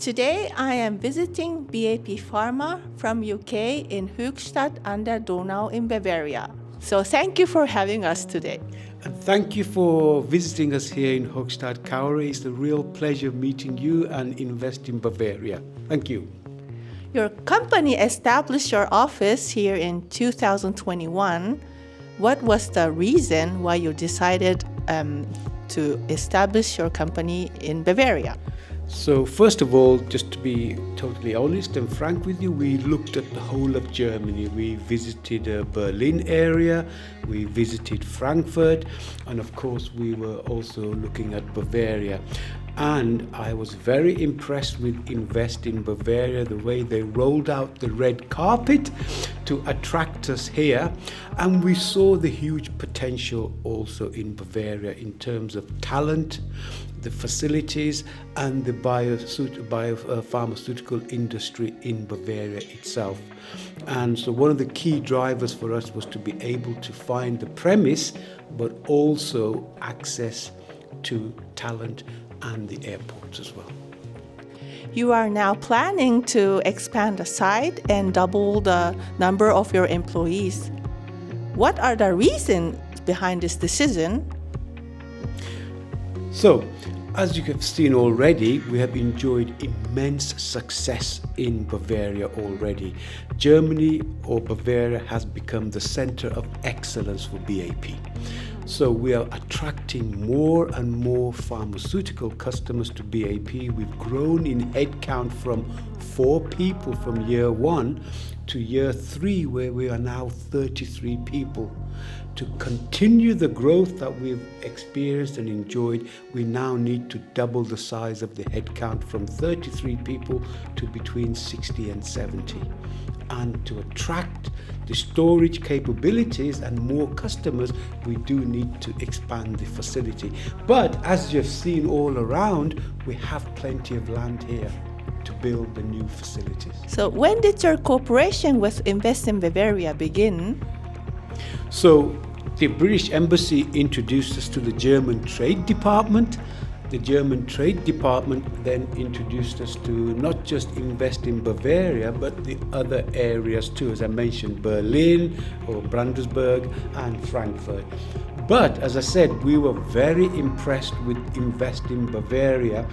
Today I am visiting BAP Pharma from UK in Höchstadt an der Donau in Bavaria. So thank you for having us today. And thank you for visiting us here in Höchstadt, Kauri. It's a real pleasure meeting you and Invest in Bavaria. Thank you. Your company established your office here in 2021. What was the reason why you decided to establish your company in Bavaria? So first of all, just to be totally honest and frank with you, we looked at the whole of Germany. We visited the Berlin area, we visited Frankfurt, and of course we were also looking at Bavaria. And I was very impressed with Invest in Bavaria, the way they rolled out the red carpet to attract us here. And we saw the huge potential also in Bavaria in terms of talent, the facilities, and the biopharmaceutical industry in Bavaria itself. And so one of the key drivers for us was to be able to find the premise, but also access to talent and the airports as well. You are now planning to expand the site and double the number of your employees. What are the reasons behind this decision? So, as you have seen already, we have enjoyed immense success in Bavaria already. Germany or Bavaria has become the center of excellence for BAP. So we are attracting more and more pharmaceutical customers to BAP. We've grown in headcount from 4 people from year 1 to year 3, where we are now 33 people. To continue the growth that we've experienced and enjoyed, we now need to double the size of the headcount from 33 people to between 60 and 70. And to attract the storage capabilities and more customers, we do need to expand the facility. But as you've seen all around, we have plenty of land here to build the new facilities. So when did your cooperation with Invest in Bavaria begin? So the British Embassy introduced us to the German Trade Department. The German Trade Department then introduced us to not just Invest in Bavaria, but the other areas too, as I mentioned, Berlin or Brandenburg and Frankfurt. But as I said, we were very impressed with Invest in Bavaria.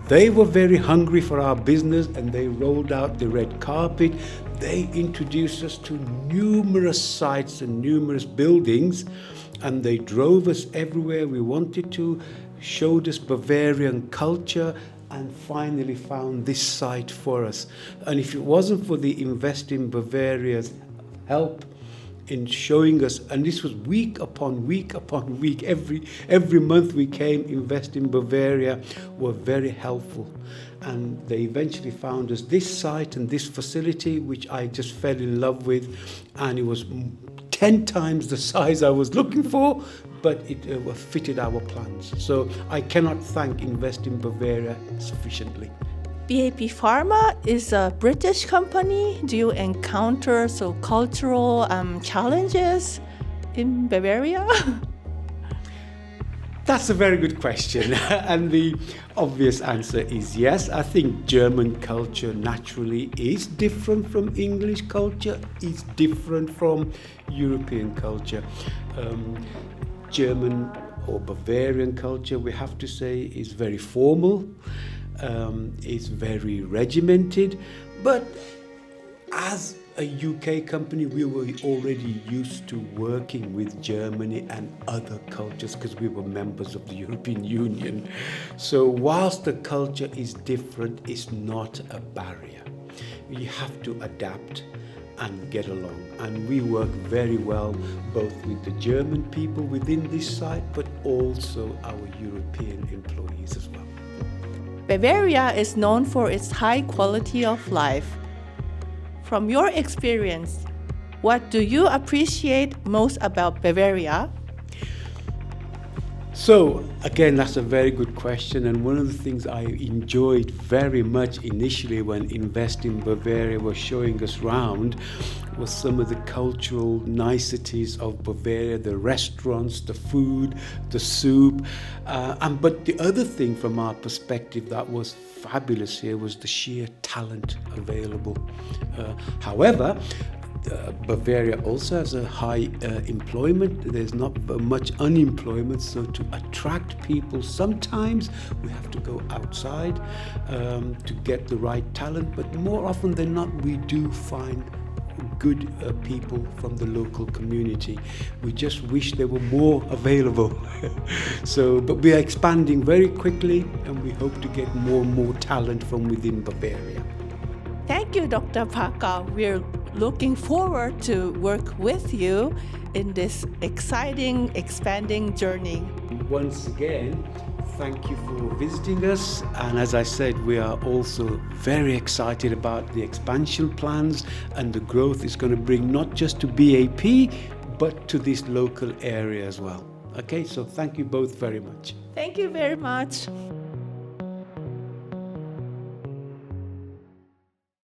They were very hungry for our business and they rolled out the red carpet. They introduced us to numerous sites and numerous buildings, and they drove us everywhere we wanted to, showed us Bavarian culture, and finally found this site for us. And if it wasn't for the Invest in Bavaria's help in showing us, and this was week upon week upon week, every month we came, Invest in Bavaria were very helpful. And they eventually found us this site and this facility, which I just fell in love with, and it was 10 times the size I was looking for, but it fitted our plans. So I cannot thank Invest in Bavaria sufficiently. BAP Pharma is a British company. Do you encounter cultural challenges in Bavaria? That's a very good question. And the obvious answer is yes. I think German culture naturally is different from English culture, is different from European culture. German or Bavarian culture, we have to say, is very formal, is very regimented, but as a UK company, we were already used to working with Germany and other cultures because we were members of the European Union. So whilst the culture is different, it's not a barrier. You have to adapt and get along. And we work very well both with the German people within this site, but also our European employees as well. Bavaria is known for its high quality of life. From your experience, what do you appreciate most about Bavaria? So, again, that's a very good question. And one of the things I enjoyed very much initially when Invest in Bavaria was showing us round was some of the cultural niceties of Bavaria, the restaurants, the food, the soup. But the other thing from our perspective that was fabulous here was the sheer talent available. However, Bavaria also has a high employment. There's not much unemployment, so to attract people, sometimes we have to go outside to get the right talent, but more often than not, we do find good people from the local community. We just wish there were more available. But we are expanding very quickly, and we hope to get more and more talent from within Bavaria. Thank you, Dr. Parkar. We're looking forward to work with you in this exciting, expanding journey. Once again, thank you for visiting us. And as I said, we are also very excited about the expansion plans and the growth it's going to bring not just to BAP, but to this local area as well. Okay, so thank you both very much. Thank you very much.